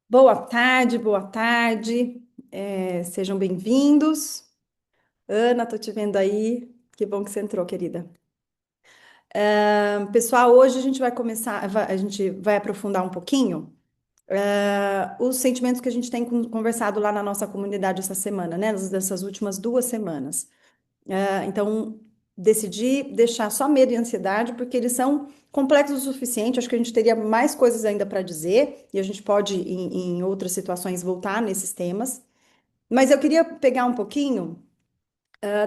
Boa tarde, boa tarde. Sejam bem-vindos. Ana, tô te vendo aí. Que bom que você entrou, querida. Pessoal, hoje a gente vai começar, a gente vai aprofundar um pouquinho os sentimentos que a gente tem conversado lá na nossa comunidade essa semana, né? Dessas últimas 2 semanas. Então, decidi deixar só medo e ansiedade, porque eles são complexos o suficiente. Acho que a gente teria mais coisas ainda para dizer, e a gente pode, em outras situações, voltar nesses temas. Mas eu queria pegar um pouquinho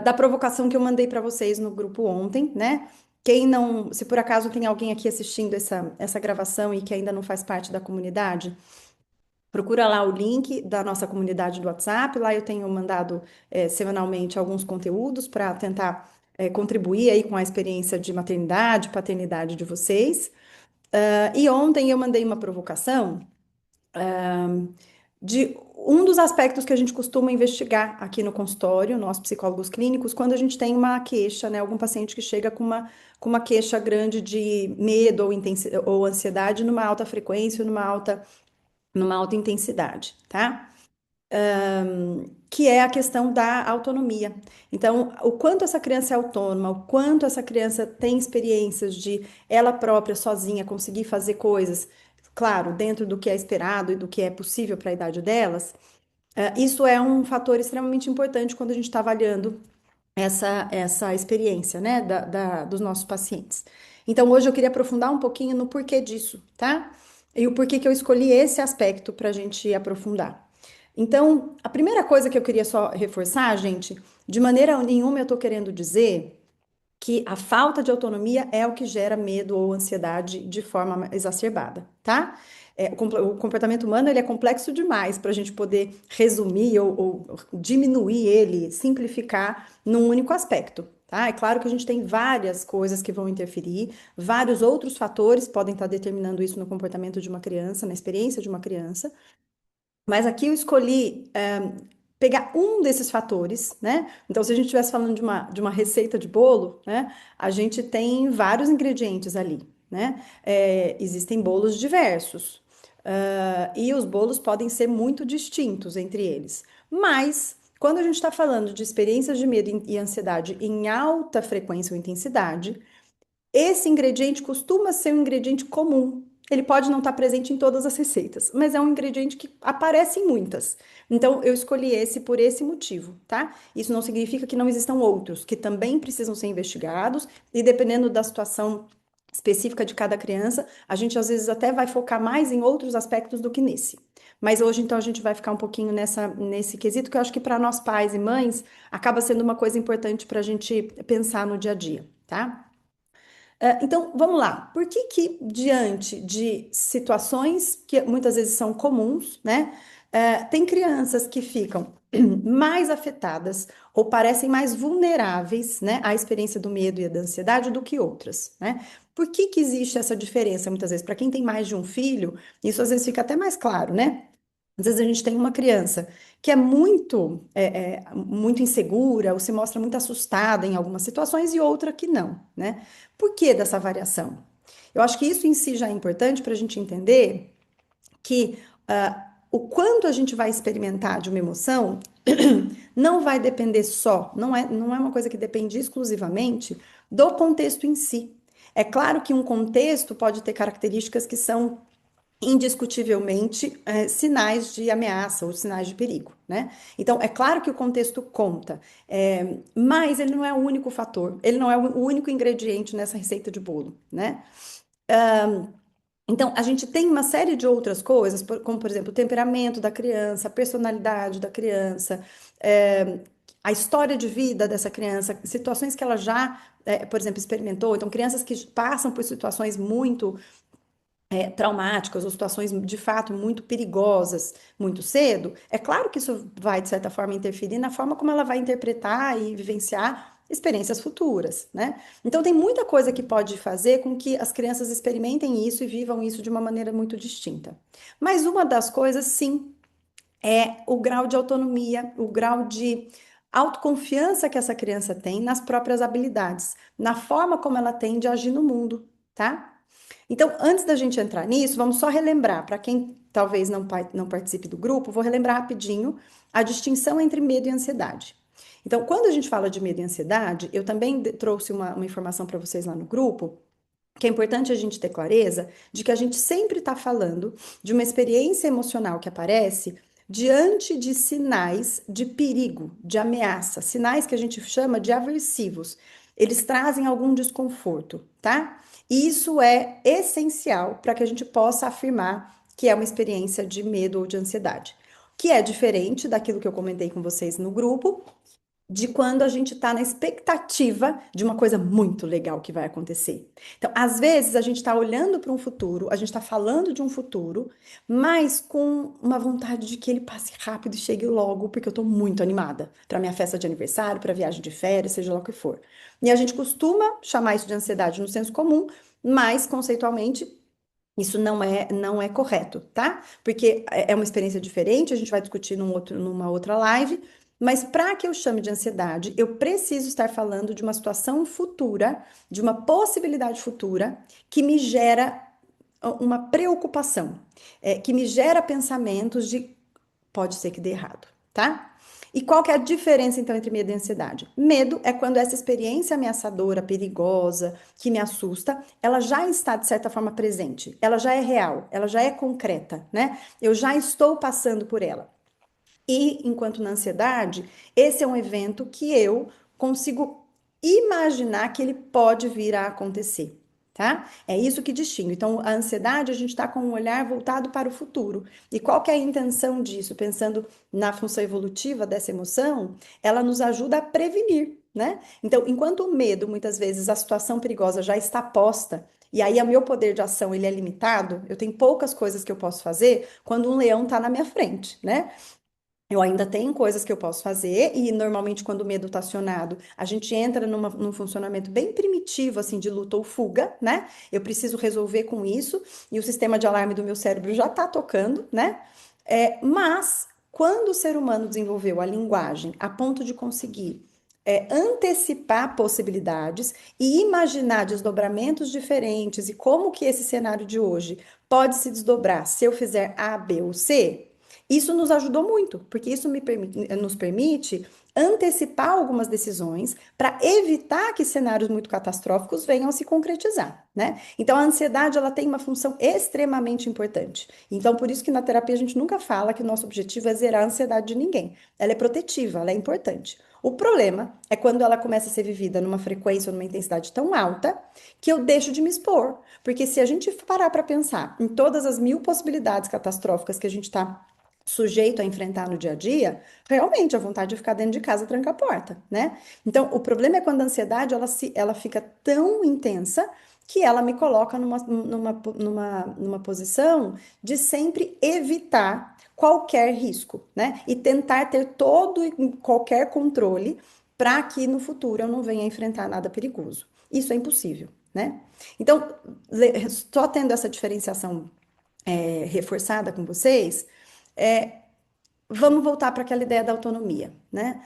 da provocação que eu mandei para vocês no grupo ontem, né? Quem não, se por acaso tem alguém aqui assistindo essa gravação e que ainda não faz parte da comunidade, procura lá o link da nossa comunidade do WhatsApp. Lá eu tenho mandado semanalmente alguns conteúdos para tentar contribuir aí com a experiência de maternidade, paternidade de vocês. E ontem eu mandei uma provocação de um dos aspectos que a gente costuma investigar aqui no consultório, nós psicólogos clínicos, quando a gente tem uma queixa, né, algum paciente que chega com uma queixa grande de medo ou ansiedade numa alta frequência, numa alta intensidade, tá? Que é a questão da autonomia. Então, o quanto essa criança é autônoma, o quanto essa criança tem experiências de ela própria, sozinha, conseguir fazer coisas, claro, dentro do que é esperado e do que é possível para a idade delas, isso é um fator extremamente importante quando a gente está avaliando essa experiência, né, dos nossos pacientes. Então, hoje eu queria aprofundar um pouquinho no porquê disso, tá? E o porquê que eu escolhi esse aspecto para a gente aprofundar. Então, a primeira coisa que eu queria só reforçar, gente, de maneira nenhuma eu estou querendo dizer que a falta de autonomia é o que gera medo ou ansiedade de forma exacerbada, tá? O comportamento humano ele é complexo demais para a gente poder resumir ou diminuir ele, simplificar num único aspecto. Tá? É claro que a gente tem várias coisas que vão interferir, vários outros fatores podem estar determinando isso no comportamento de uma criança, na experiência de uma criança, mas aqui eu escolhi pegar um desses fatores, né? Então, se a gente estivesse falando de uma receita de bolo, né? A gente tem vários ingredientes ali, né? Existem bolos diversos. E os bolos podem ser muito distintos entre eles. Mas, quando a gente está falando de experiências de medo e ansiedade em alta frequência ou intensidade, esse ingrediente costuma ser um ingrediente comum. Ele pode não estar presente em todas as receitas, mas é um ingrediente que aparece em muitas. Então, eu escolhi esse por esse motivo, tá? Isso não significa que não existam outros que também precisam ser investigados, e dependendo da situação específica de cada criança, a gente às vezes até vai focar mais em outros aspectos do que nesse. Mas hoje, então, a gente vai ficar um pouquinho nesse quesito, que eu acho que para nós pais e mães acaba sendo uma coisa importante para a gente pensar no dia a dia, tá? Então, vamos lá. Por que que, diante de situações que muitas vezes são comuns, né, tem crianças que ficam mais afetadas ou parecem mais vulneráveis, né, à experiência do medo e da ansiedade do que outras, né? Por que que existe essa diferença muitas vezes? Para quem tem mais de um filho, isso às vezes fica até mais claro, né? Às vezes a gente tem uma criança que é muito insegura ou se mostra muito assustada em algumas situações e outra que não, né? Por que dessa variação? Eu acho que isso em si já é importante para a gente entender que o quanto a gente vai experimentar de uma emoção não vai depender só, não é uma coisa que depende exclusivamente do contexto em si. É claro que um contexto pode ter características que são indiscutivelmente sinais de ameaça ou sinais de perigo, né? Então, é claro que o contexto conta, mas ele não é o único fator, ele não é o único ingrediente nessa receita de bolo, né? Então, a gente tem uma série de outras coisas, como, por exemplo, o temperamento da criança, a personalidade da criança, a história de vida dessa criança, situações que ela já, por exemplo, experimentou. Então, crianças que passam por situações muito traumáticas ou situações de fato muito perigosas muito cedo, é claro que isso vai, de certa forma, interferir na forma como ela vai interpretar e vivenciar experiências futuras, né? Então tem muita coisa que pode fazer com que as crianças experimentem isso e vivam isso de uma maneira muito distinta. Mas uma das coisas, sim, é o grau de autonomia, o grau de autoconfiança que essa criança tem nas próprias habilidades, na forma como ela tem de agir no mundo, tá? Então, antes da gente entrar nisso, vamos só relembrar para quem talvez não participe do grupo, vou relembrar rapidinho a distinção entre medo e ansiedade. Então, quando a gente fala de medo e ansiedade, eu também trouxe uma informação para vocês lá no grupo, que é importante a gente ter clareza de que a gente sempre está falando de uma experiência emocional que aparece diante de sinais de perigo, de ameaça, sinais que a gente chama de aversivos. Eles trazem algum desconforto, tá? E isso é essencial para que a gente possa afirmar que é uma experiência de medo ou de ansiedade, que é diferente daquilo que eu comentei com vocês no grupo, de quando a gente está na expectativa de uma coisa muito legal que vai acontecer. Então, às vezes, a gente está olhando para um futuro, a gente está falando de um futuro, mas com uma vontade de que ele passe rápido e chegue logo, porque eu estou muito animada para minha festa de aniversário, para viagem de férias, seja lá o que for. E a gente costuma chamar isso de ansiedade no senso comum, mas conceitualmente isso não é correto, tá? Porque é uma experiência diferente, a gente vai discutir numa outra live, mas para que eu chame de ansiedade, eu preciso estar falando de uma situação futura, de uma possibilidade futura que me gera uma preocupação, que me gera pensamentos de pode ser que dê errado, tá? E qual que é a diferença então entre medo e ansiedade? Medo é quando essa experiência ameaçadora, perigosa, que me assusta, ela já está de certa forma presente, ela já é real, ela já é concreta, né? Eu já estou passando por ela. E enquanto na ansiedade, esse é um evento que eu consigo imaginar que ele pode vir a acontecer. Tá? É isso que distingue. Então, a ansiedade, a gente está com um olhar voltado para o futuro. E qual que é a intenção disso? Pensando na função evolutiva dessa emoção, ela nos ajuda a prevenir, né? Então, enquanto o medo, muitas vezes, a situação perigosa já está posta, e aí o meu poder de ação ele é limitado, eu tenho poucas coisas que eu posso fazer quando um leão está na minha frente, né? Eu ainda tenho coisas que eu posso fazer, e normalmente, quando o medo está acionado, a gente entra num funcionamento bem primitivo, assim, de luta ou fuga, né? Eu preciso resolver com isso, e o sistema de alarme do meu cérebro já está tocando, né? Mas, quando o ser humano desenvolveu a linguagem a ponto de conseguir antecipar possibilidades e imaginar desdobramentos diferentes e como que esse cenário de hoje pode se desdobrar se eu fizer A, B ou C, isso nos ajudou muito, porque isso nos permite antecipar algumas decisões para evitar que cenários muito catastróficos venham a se concretizar, né? Então a ansiedade ela tem uma função extremamente importante. Então por isso que na terapia a gente nunca fala que o nosso objetivo é zerar a ansiedade de ninguém. Ela é protetiva, ela é importante. O problema é quando ela começa a ser vivida numa frequência ou numa intensidade tão alta que eu deixo de me expor. Porque se a gente parar para pensar em todas as mil possibilidades catastróficas que a gente está sujeito a enfrentar no dia a dia, realmente a vontade de ficar dentro de casa tranca a porta, né? Então, o problema é quando a ansiedade ela fica tão intensa que ela me coloca numa posição de sempre evitar qualquer risco, né? E tentar ter todo e qualquer controle para que no futuro eu não venha enfrentar nada perigoso. Isso é impossível, né? Então, só tendo essa diferenciação reforçada com vocês, é, vamos voltar para aquela ideia da autonomia, né?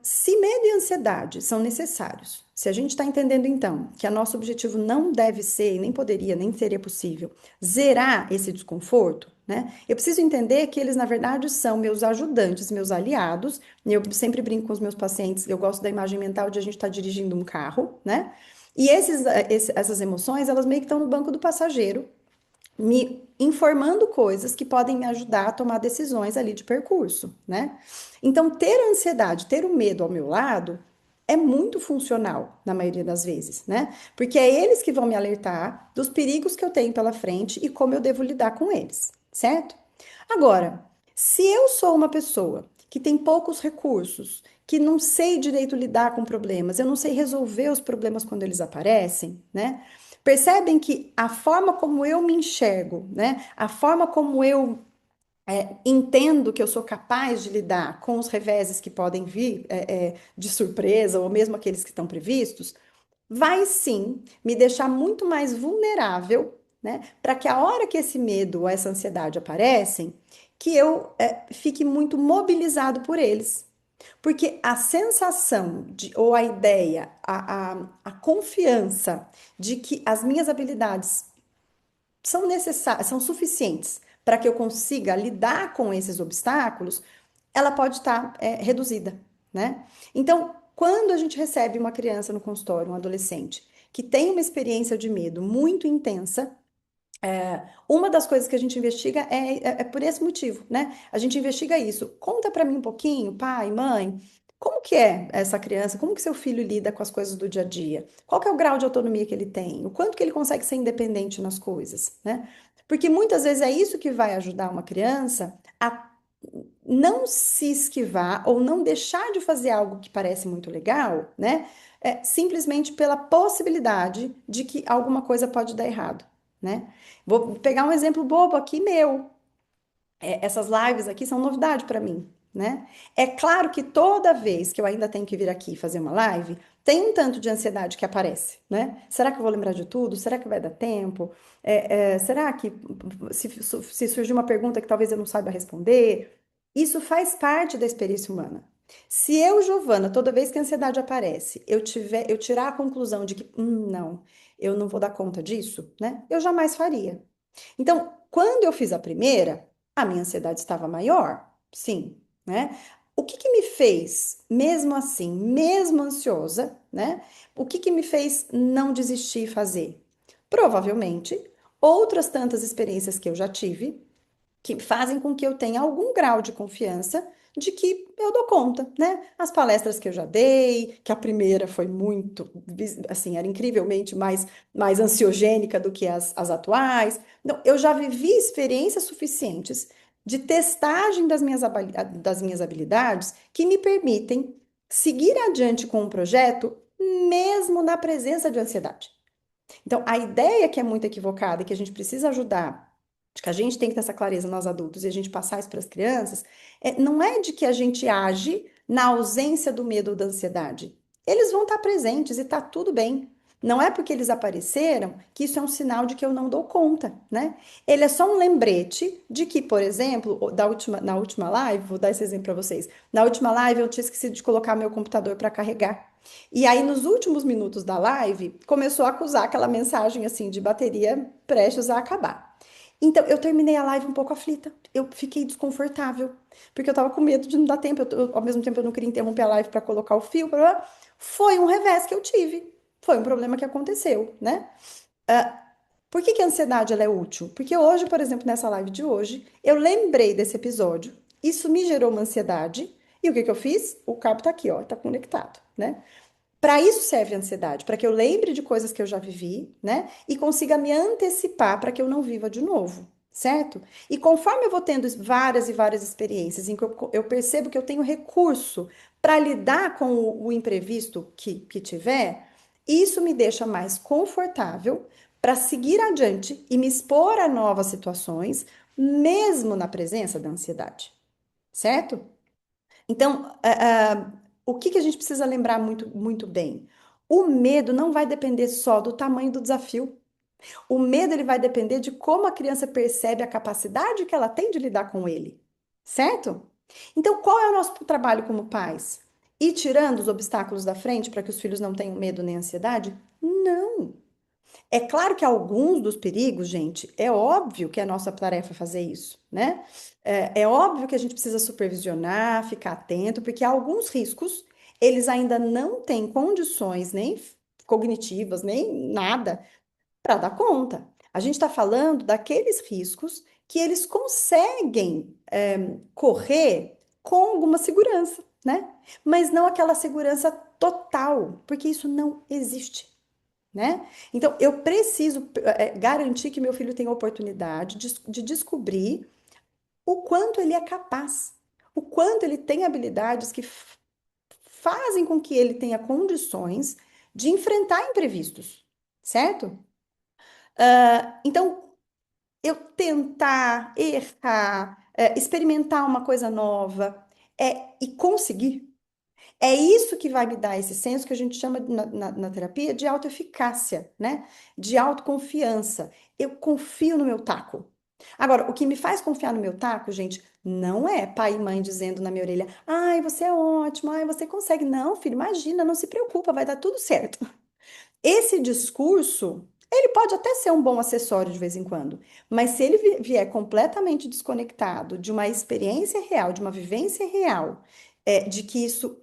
Se medo e ansiedade são necessários, se a gente está entendendo então que o nosso objetivo não deve ser, e nem poderia, nem seria possível, zerar esse desconforto, né? Eu preciso entender que eles, na verdade, são meus ajudantes, meus aliados. Eu sempre brinco com os meus pacientes, eu gosto da imagem mental de a gente estar dirigindo um carro, né? E essas emoções, elas meio que estão no banco do passageiro, me informando coisas que podem me ajudar a tomar decisões ali de percurso, né? Então, ter a ansiedade, ter o medo ao meu lado é muito funcional na maioria das vezes, né? Porque é eles que vão me alertar dos perigos que eu tenho pela frente e como eu devo lidar com eles, certo? Agora, se eu sou uma pessoa que tem poucos recursos, que não sei direito lidar com problemas, eu não sei resolver os problemas quando eles aparecem, né? Percebem que a forma como eu me enxergo, né? A forma como eu entendo que eu sou capaz de lidar com os reveses que podem vir de surpresa, ou mesmo aqueles que estão previstos, vai sim me deixar muito mais vulnerável, né? Para que a hora que esse medo ou essa ansiedade aparecem, que eu fique muito mobilizado por eles. Porque a sensação de, ou a ideia, a confiança de que as minhas habilidades são necessárias, são suficientes para que eu consiga lidar com esses obstáculos, ela pode estar reduzida, né? Então, quando a gente recebe uma criança no consultório, um adolescente, que tem uma experiência de medo muito intensa, uma das coisas que a gente investiga é por esse motivo, né? A gente investiga isso. Conta para mim um pouquinho, pai, mãe, como que é essa criança? Como que seu filho lida com as coisas do dia a dia? Qual que é o grau de autonomia que ele tem? O quanto que ele consegue ser independente nas coisas, né? Porque muitas vezes é isso que vai ajudar uma criança a não se esquivar ou não deixar de fazer algo que parece muito legal, né? Simplesmente pela possibilidade de que alguma coisa pode dar errado, né? Vou pegar um exemplo bobo aqui meu. Essas lives aqui são novidade para mim, né? É claro que toda vez que eu ainda tenho que vir aqui fazer uma live, tem um tanto de ansiedade que aparece, né? Será que eu vou lembrar de tudo? Será que vai dar tempo? Será que se surgir uma pergunta que talvez eu não saiba responder? Isso faz parte da experiência humana. Se eu, Giovana, toda vez que a ansiedade aparece, eu tirar a conclusão de que, não, eu não vou dar conta disso, né? Eu jamais faria. Então, quando eu fiz a primeira, a minha ansiedade estava maior, sim, né? O que que me fez, mesmo assim, mesmo ansiosa, né? O que que me fez não desistir e fazer? Provavelmente, outras tantas experiências que eu já tive, que fazem com que eu tenha algum grau de confiança de que eu dou conta, né? As palestras que eu já dei, que a primeira foi muito, assim, era incrivelmente mais ansiogênica do que as atuais. Então, eu já vivi experiências suficientes de testagem das minhas habilidades que me permitem seguir adiante com um projeto, mesmo na presença de ansiedade. Então, a ideia que é muito equivocada e que a gente precisa ajudar, de que a gente tem que ter essa clareza nós adultos e a gente passar isso para as crianças, não é de que a gente age na ausência do medo ou da ansiedade. Eles vão estar presentes e está tudo bem. Não é porque eles apareceram que isso é um sinal de que eu não dou conta, né? Ele é só um lembrete de que, por exemplo, na última live, vou dar esse exemplo para vocês. Na última live eu tinha esquecido de colocar meu computador para carregar. E aí, nos últimos minutos da live, começou a acusar aquela mensagem assim de bateria prestes a acabar. Então, eu terminei a live um pouco aflita. Eu fiquei desconfortável, porque eu tava com medo de não dar tempo. Ao mesmo tempo, eu não queria interromper a live para colocar o fio. Foi um revés que eu tive. Foi um problema que aconteceu, né? Por que que a ansiedade ela é útil? Porque hoje, por exemplo, nessa live de hoje, eu lembrei desse episódio. Isso me gerou uma ansiedade. E o que que eu fiz? O cabo tá aqui, ó, tá conectado, né? Para isso serve a ansiedade, para que eu lembre de coisas que eu já vivi, né? E consiga me antecipar para que eu não viva de novo, certo? E conforme eu vou tendo várias e várias experiências em que eu percebo que eu tenho recurso para lidar com o imprevisto que tiver, isso me deixa mais confortável para seguir adiante e me expor a novas situações, mesmo na presença da ansiedade, certo? Então, o que que a gente precisa lembrar muito, muito bem? O medo não vai depender só do tamanho do desafio. O medo ele vai depender de como a criança percebe a capacidade que ela tem de lidar com ele, certo? Então, qual é o nosso trabalho como pais? Ir tirando os obstáculos da frente para que os filhos não tenham medo nem ansiedade? Não. É claro que alguns dos perigos, gente, é óbvio que é nossa tarefa fazer isso, né? É óbvio que a gente precisa supervisionar, ficar atento, porque alguns riscos, eles ainda não têm condições nem cognitivas, nem nada para dar conta. A gente está falando daqueles riscos que eles conseguem correr com alguma segurança, né? Mas não aquela segurança total, porque isso não existe, né? Então, eu preciso garantir que meu filho tenha a oportunidade de descobrir o quanto ele é capaz, o quanto ele tem habilidades que fazem com que ele tenha condições de enfrentar imprevistos, certo? Então, eu tentar, errar, experimentar uma coisa nova, e conseguir. É isso que vai me dar esse senso que a gente chama na terapia de autoeficácia, né? De autoconfiança. Eu confio no meu taco. Agora, o que me faz confiar no meu taco, gente, não é pai e mãe dizendo na minha orelha: ai, você é ótimo, ai, você consegue. Não, filho, imagina, não se preocupa, vai dar tudo certo. Esse discurso Ele pode até ser um bom acessório de vez em quando, mas se ele vier completamente desconectado de uma experiência real, de uma vivência real, de que isso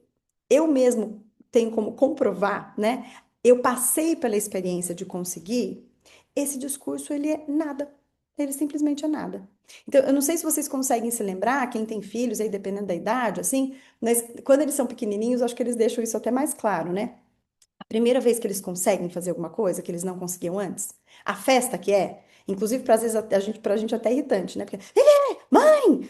eu mesmo tenho como comprovar, né? Eu passei pela experiência de conseguir, esse discurso ele é nada. Ele simplesmente é nada. Então, eu não sei se vocês conseguem se lembrar, quem tem filhos aí, dependendo da idade, assim, mas quando eles são pequenininhos, acho que eles deixam isso até mais claro, né? A primeira vez que eles conseguem fazer alguma coisa que eles não conseguiam antes, a festa que é, inclusive, para às vezes pra gente até é irritante, né? Porque, mãe,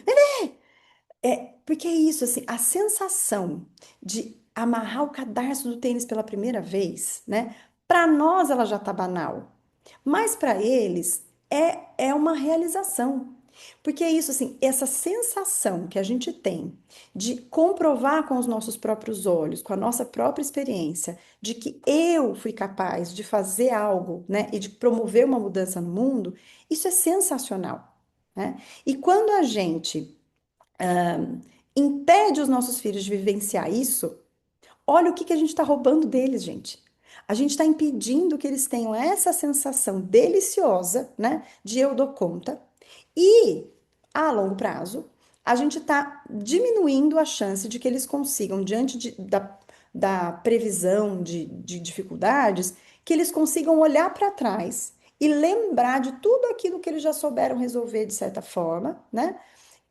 porque é isso, assim, a sensação de amarrar o cadarço do tênis pela primeira vez, né? Para nós ela já tá banal, mas para eles é uma realização. Porque é isso, assim, essa sensação que a gente tem de comprovar com os nossos próprios olhos, com a nossa própria experiência, de que eu fui capaz de fazer algo, né, e de promover uma mudança no mundo, isso é sensacional, né? E quando a gente impede os nossos filhos de vivenciar isso, olha o que a gente está roubando deles, gente. A gente está impedindo que eles tenham essa sensação deliciosa, né, de eu dou conta, e a longo prazo, a gente está diminuindo a chance de que eles consigam, da previsão de dificuldades, que eles consigam olhar para trás e lembrar de tudo aquilo que eles já souberam resolver de certa forma, né?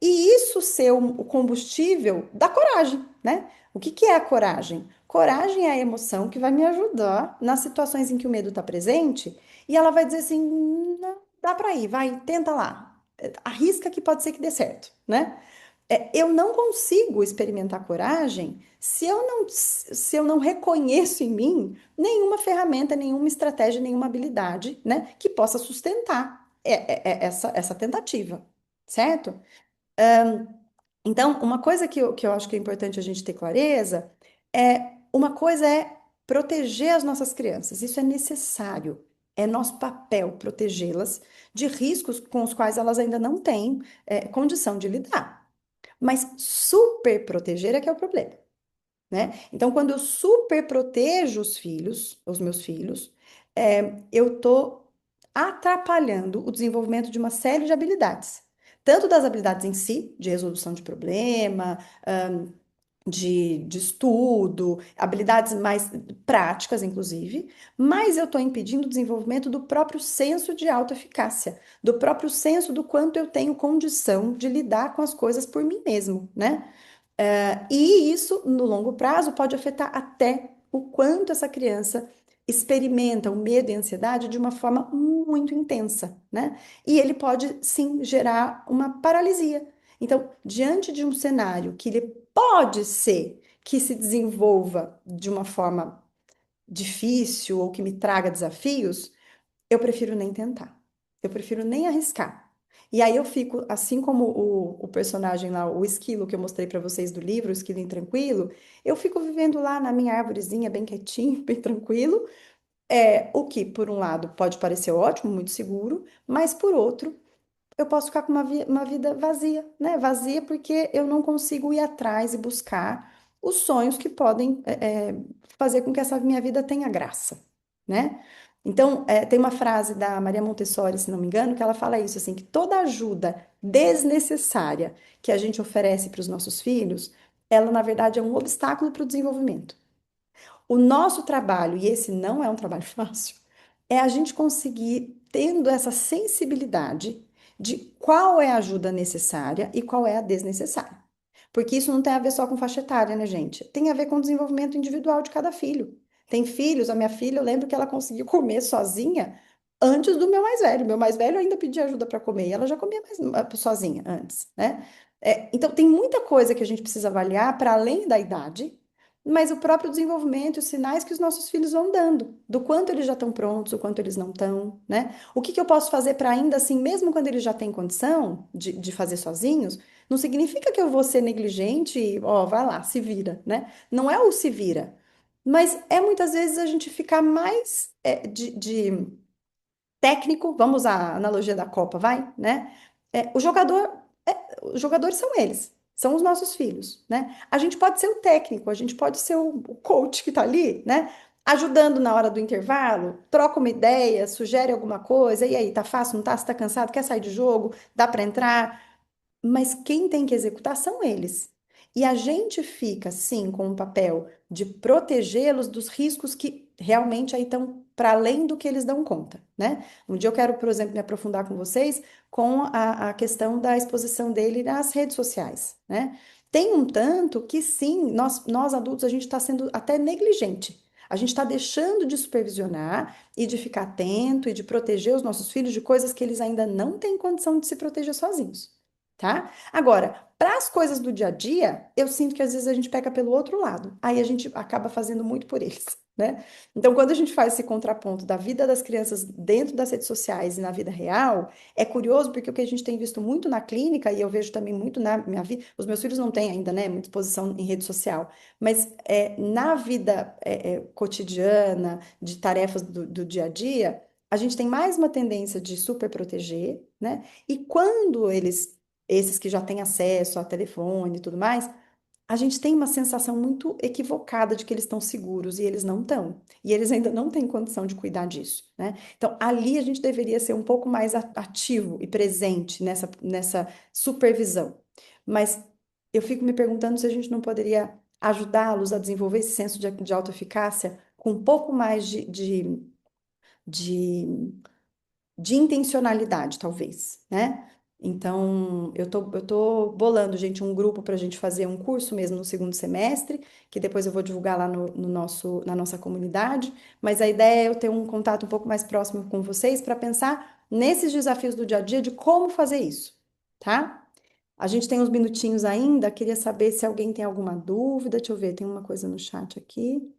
E isso ser o combustível da coragem, né? O que que é a coragem? Coragem é a emoção que vai me ajudar nas situações em que o medo está presente e ela vai dizer assim, não, dá para ir, vai, tenta lá, arrisca que pode ser que dê certo, né? Eu não consigo experimentar coragem se eu não reconheço em mim nenhuma ferramenta, nenhuma estratégia, nenhuma habilidade, né, que possa sustentar essa tentativa, certo? Então, uma coisa que eu acho que é importante a gente ter clareza uma coisa é proteger as nossas crianças. Isso é necessário. É nosso papel protegê-las de riscos com os quais elas ainda não têm condição de lidar. Mas super proteger é que é o problema, né? Então, quando eu super protejo os meus filhos, eu tô atrapalhando o desenvolvimento de uma série de habilidades. Tanto das habilidades em si, de resolução de problema, de estudo, habilidades mais práticas, inclusive, mas eu estou impedindo o desenvolvimento do próprio senso de autoeficácia, do próprio senso do quanto eu tenho condição de lidar com as coisas por mim mesmo, né? E isso, no longo prazo, pode afetar até o quanto essa criança experimenta o medo e a ansiedade de uma forma muito intensa, né? E ele pode, sim, gerar uma paralisia. Então, diante de um cenário que ele pode ser que se desenvolva de uma forma difícil ou que me traga desafios, eu prefiro nem tentar. Eu prefiro nem arriscar. E aí eu fico, assim como o personagem lá, o esquilo que eu mostrei para vocês do livro, o esquilo intranquilo, eu fico vivendo lá na minha arvorezinha, bem quietinho, bem tranquilo. O que, por um lado, pode parecer ótimo, muito seguro, mas por outro, eu posso ficar com uma vida vazia, né? Vazia porque eu não consigo ir atrás e buscar os sonhos que podem fazer com que essa minha vida tenha graça, né? Então, tem uma frase da Maria Montessori, se não me engano, que ela fala isso, assim, que toda ajuda desnecessária que a gente oferece para os nossos filhos, ela, na verdade, é um obstáculo para o desenvolvimento. O nosso trabalho, e esse não é um trabalho fácil, é a gente conseguir tendo essa sensibilidade de qual é a ajuda necessária e qual é a desnecessária. Porque isso não tem a ver só com faixa etária, né, gente? Tem a ver com o desenvolvimento individual de cada filho. Tem filhos, a minha filha, eu lembro que ela conseguiu comer sozinha antes do meu mais velho. Meu mais velho ainda pedia ajuda para comer e ela já comia sozinha antes, né? Então, tem muita coisa que a gente precisa avaliar para além da idade, mas o próprio desenvolvimento, os sinais que os nossos filhos vão dando, do quanto eles já estão prontos, o quanto eles não estão, né? O que que eu posso fazer para ainda assim, mesmo quando eles já têm condição de fazer sozinhos, não significa que eu vou ser negligente e, ó, vai lá, se vira, né? Não é o se vira, mas é muitas vezes a gente ficar mais de técnico, vamos usar a analogia da Copa, vai, né? O jogador, os jogadores são eles, são os nossos filhos, né? A gente pode ser o técnico, a gente pode ser o coach que tá ali, né? ajudando na hora do intervalo, troca uma ideia, sugere alguma coisa, e aí, tá fácil, não tá? Você tá cansado, quer sair de jogo, dá para entrar? Mas quem tem que executar são eles. E a gente fica, sim, com o papel de protegê-los dos riscos que realmente aí estão para além do que eles dão conta, né? Um dia eu quero, por exemplo, me aprofundar com vocês com a questão da exposição dele nas redes sociais, né? Tem um tanto que, sim, nós adultos, a gente está sendo até negligente. A gente está deixando de supervisionar e de ficar atento e de proteger os nossos filhos de coisas que eles ainda não têm condição de se proteger sozinhos, tá? Agora, para as coisas do dia a dia, eu sinto que às vezes a gente peca pelo outro lado. Aí a gente acaba fazendo muito por eles, né? Então, quando a gente faz esse contraponto da vida das crianças dentro das redes sociais e na vida real, é curioso porque o que a gente tem visto muito na clínica, e eu vejo também muito na minha vida, os meus filhos não têm ainda, né, muita exposição em rede social, mas na vida cotidiana, de tarefas do dia a dia, a gente tem mais uma tendência de super proteger, né? E quando esses que já têm acesso a telefone e tudo mais, a gente tem uma sensação muito equivocada de que eles estão seguros e eles não estão. E eles ainda não têm condição de cuidar disso, né? Então, ali a gente deveria ser um pouco mais ativo e presente nessa supervisão. Mas eu fico me perguntando se a gente não poderia ajudá-los a desenvolver esse senso de autoeficácia com um pouco mais de de intencionalidade, talvez, né? Então, eu tô bolando, gente, um grupo para a gente fazer um curso mesmo no segundo semestre, que depois eu vou divulgar lá na nossa comunidade. Mas a ideia é eu ter um contato um pouco mais próximo com vocês para pensar nesses desafios do dia a dia de como fazer isso, tá? A gente tem uns minutinhos ainda, queria saber se alguém tem alguma dúvida. Deixa eu ver, tem uma coisa no chat aqui.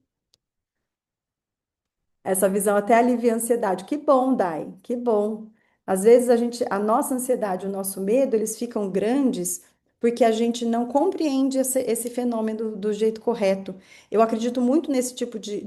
Essa visão até alivia a ansiedade. Que bom, Dai, que bom. Às vezes a nossa ansiedade, o nosso medo, eles ficam grandes porque a gente não compreende esse fenômeno do jeito correto. Eu acredito muito nesse tipo de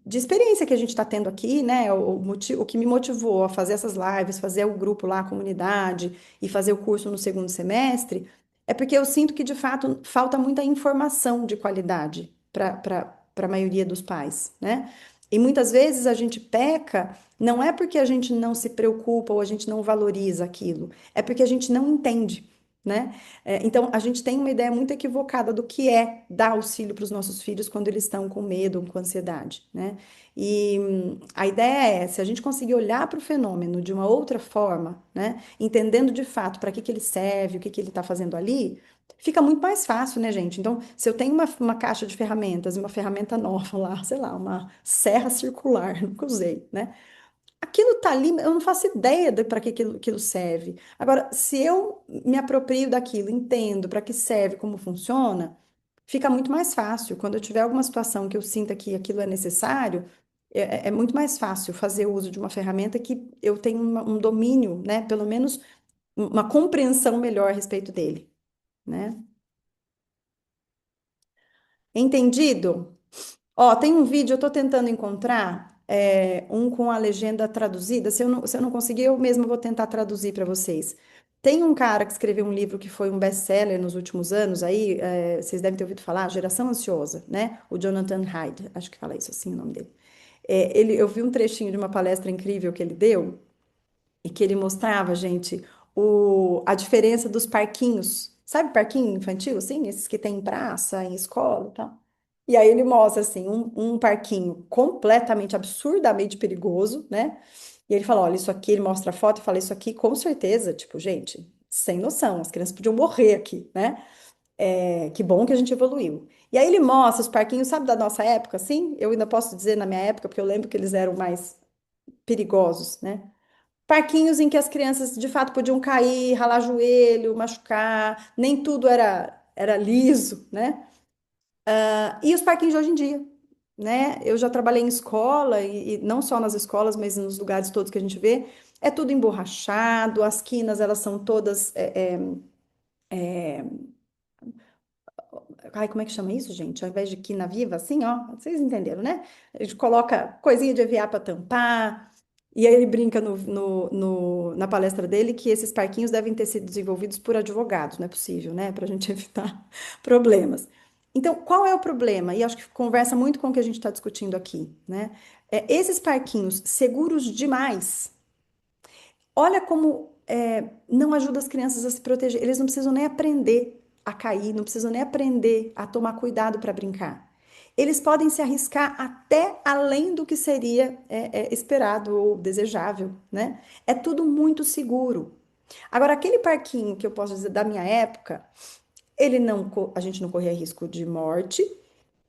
de experiência que a gente está tendo aqui, né? O que me motivou a fazer essas lives, fazer o grupo lá, a comunidade e fazer o curso no segundo semestre, é porque eu sinto que de fato falta muita informação de qualidade para a maioria dos pais, né? E muitas vezes a gente peca, não é porque a gente não se preocupa ou a gente não valoriza aquilo, é porque a gente não entende. Né? Então, a gente tem uma ideia muito equivocada do que é dar auxílio para os nossos filhos quando eles estão com medo ou com ansiedade, né? E a ideia é, se a gente conseguir olhar para o fenômeno de uma outra forma, né? Entendendo de fato para que ele serve, o que ele está fazendo ali, fica muito mais fácil, né, gente? Então, se eu tenho uma caixa de ferramentas, uma ferramenta nova lá, sei lá, uma serra circular, nunca usei, né? Aquilo tá ali, eu não faço ideia de para que aquilo serve. Agora, se eu me aproprio daquilo, entendo para que serve, como funciona, fica muito mais fácil. Quando eu tiver alguma situação que eu sinta que aquilo é necessário, é muito mais fácil fazer uso de uma ferramenta que eu tenho um domínio, né? Pelo menos uma compreensão melhor a respeito dele, né? Entendido? Ó, tem um vídeo, eu tô tentando encontrar um com a legenda traduzida. Se eu não conseguir, eu mesmo vou tentar traduzir para vocês. Tem um cara que escreveu um livro que foi um best-seller nos últimos anos, aí vocês devem ter ouvido falar, Geração Ansiosa, né? O Jonathan Haidt, acho que fala isso assim o nome dele. Eu vi um trechinho de uma palestra incrível que ele deu, e que ele mostrava, gente, a diferença dos parquinhos. Sabe parquinho infantil, assim? Esses que tem em praça, em escola e tal. E aí ele mostra, assim, um parquinho completamente, absurdamente perigoso, né? E ele fala, olha, isso aqui, ele mostra a foto e fala, isso aqui, com certeza, tipo, gente, sem noção, as crianças podiam morrer aqui, né? Que bom que a gente evoluiu. E aí ele mostra os parquinhos, sabe, da nossa época, assim? Eu ainda posso dizer na minha época, porque eu lembro que eles eram mais perigosos, né? Parquinhos em que as crianças de fato podiam cair, ralar joelho, machucar, nem tudo era liso, né? E os parquinhos de hoje em dia, né? Eu já trabalhei em escola, e não só nas escolas, mas nos lugares todos que a gente vê, é tudo emborrachado, as quinas elas são todas. Ai, como é que chama isso, gente? Ao invés de quina viva, assim, ó, vocês entenderam, né? A gente coloca coisinha de EVA para tampar. E aí ele brinca na palestra dele que esses parquinhos devem ter sido desenvolvidos por advogados, não é possível, né? Para a gente evitar problemas. Então, qual é o problema? E acho que conversa muito com o que a gente está discutindo aqui, né? Esses parquinhos seguros demais, olha como não ajuda as crianças a se proteger. Eles não precisam nem aprender a cair, não precisam nem aprender a tomar cuidado para brincar. Eles podem se arriscar até além do que seria esperado ou desejável, né? É tudo muito seguro. Agora, aquele parquinho que eu posso dizer da minha época, ele não, a gente não corria risco de morte,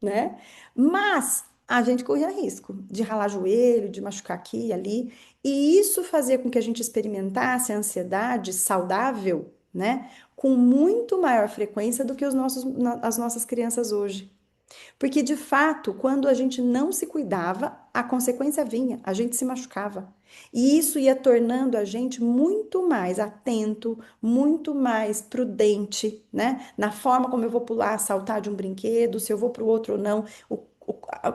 né? Mas a gente corria risco de ralar joelho, de machucar aqui e ali, e isso fazia com que a gente experimentasse a ansiedade saudável, né? Com muito maior frequência do que as nossas crianças hoje. Porque, de fato, quando a gente não se cuidava, a consequência vinha, a gente se machucava. E isso ia tornando a gente muito mais atento, muito mais prudente, né? Na forma como eu vou pular, saltar de um brinquedo, se eu vou para o outro ou não,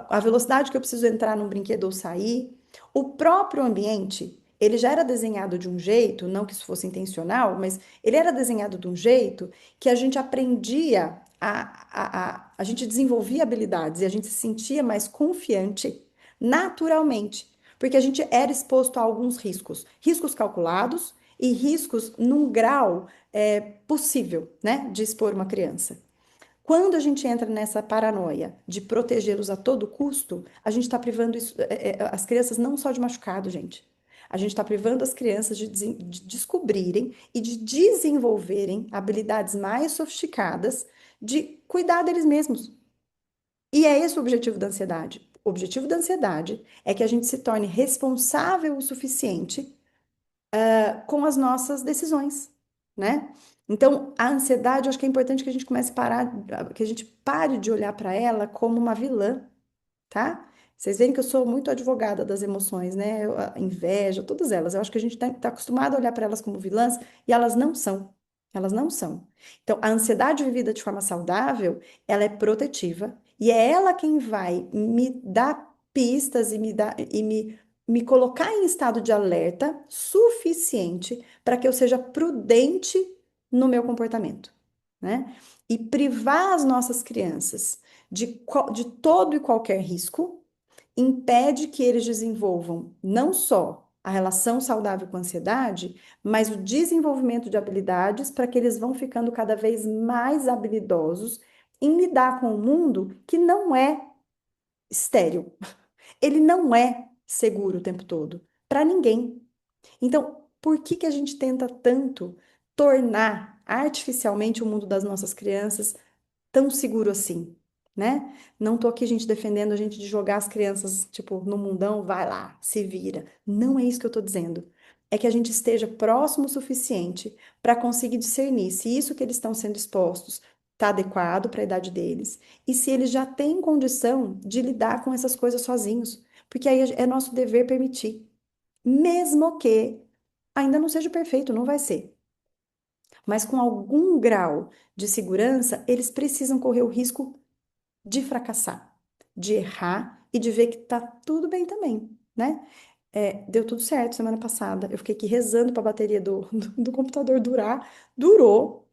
a velocidade que eu preciso entrar num brinquedo ou sair. O próprio ambiente, ele já era desenhado de um jeito, não que isso fosse intencional, mas ele era desenhado de um jeito que a gente aprendia a gente desenvolvia habilidades e a gente se sentia mais confiante naturalmente, porque a gente era exposto a alguns riscos, riscos calculados e riscos num grau possível, né, de expor uma criança. Quando a gente entra nessa paranoia de protegê-los a todo custo, a gente está privando as crianças não só de machucado, gente. A gente está privando as crianças de descobrirem e de desenvolverem habilidades mais sofisticadas de cuidar deles mesmos. E é esse o objetivo da ansiedade. O objetivo da ansiedade é que a gente se torne responsável o suficiente com as nossas decisões, né? Então, a ansiedade, eu acho que é importante que a gente comece a parar, que a gente pare de olhar para ela como uma vilã, tá? Vocês veem que eu sou muito advogada das emoções, né? A inveja, todas elas. Eu acho que a gente tá acostumado a olhar para elas como vilãs e elas não são. Elas não são. Então, a ansiedade vivida de forma saudável, ela é protetiva e é ela quem vai me dar pistas e me colocar em estado de alerta suficiente para que eu seja prudente no meu comportamento, né? E privar as nossas crianças de todo e qualquer risco impede que eles desenvolvam não só a relação saudável com a ansiedade, mas o desenvolvimento de habilidades para que eles vão ficando cada vez mais habilidosos em lidar com o mundo que não é estéril. Ele não é seguro o tempo todo, para ninguém. Então, por que que a gente tenta tanto tornar artificialmente o mundo das nossas crianças tão seguro assim, né? Não tô aqui, gente, defendendo a gente de jogar as crianças, tipo, no mundão, vai lá, se vira. Não é isso que eu tô dizendo. É que a gente esteja próximo o suficiente para conseguir discernir se isso que eles estão sendo expostos está adequado para a idade deles e se eles já têm condição de lidar com essas coisas sozinhos. Porque aí é nosso dever permitir, mesmo que ainda não seja perfeito, não vai ser. Mas com algum grau de segurança, eles precisam correr o risco de fracassar, de errar e de ver que tá tudo bem também, né? Deu tudo certo semana passada. Eu fiquei aqui rezando para a bateria do computador durar, durou.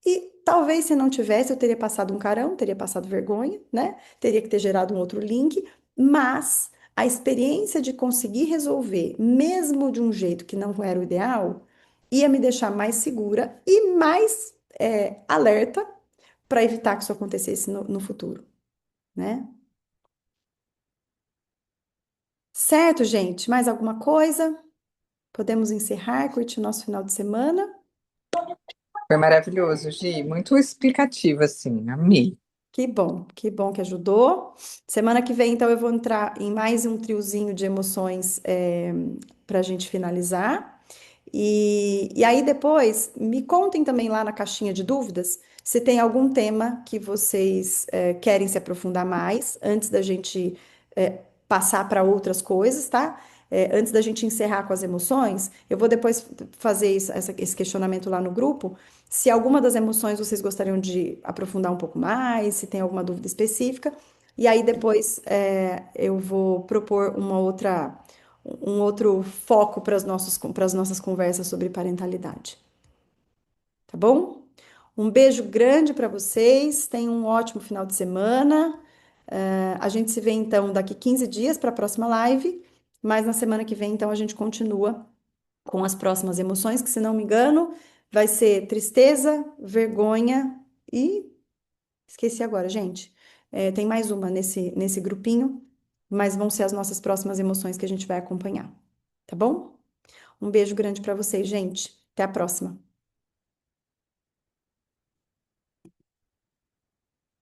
E talvez se não tivesse, eu teria passado um carão, teria passado vergonha, né? Teria que ter gerado um outro link, mas a experiência de conseguir resolver, mesmo de um jeito que não era o ideal, ia me deixar mais segura e mais alerta para evitar que isso acontecesse no futuro, né? Certo, gente? Mais alguma coisa? Podemos encerrar, curtir o nosso final de semana? Foi maravilhoso, Gi. Muito explicativo, assim. Amei. Que bom que ajudou. Semana que vem, então, eu vou entrar em mais um triozinho de emoções para a gente finalizar. E aí depois, me contem também lá na caixinha de dúvidas se tem algum tema que vocês querem se aprofundar mais antes da gente passar para outras coisas, tá? Antes da gente encerrar com as emoções, eu vou depois fazer esse questionamento lá no grupo. Se alguma das emoções vocês gostariam de aprofundar um pouco mais, se tem alguma dúvida específica. E aí depois eu vou propor um outro foco para as nossas conversas sobre parentalidade. Tá bom? Um beijo grande para vocês, tenham um ótimo final de semana. A gente se vê então daqui 15 dias para a próxima live, mas na semana que vem então a gente continua com as próximas emoções, que se não me engano, vai ser tristeza, vergonha e esqueci agora, gente. Tem mais uma nesse grupinho, mas vão ser as nossas próximas emoções que a gente vai acompanhar, tá bom? Um beijo grande para vocês, gente. Até a próxima.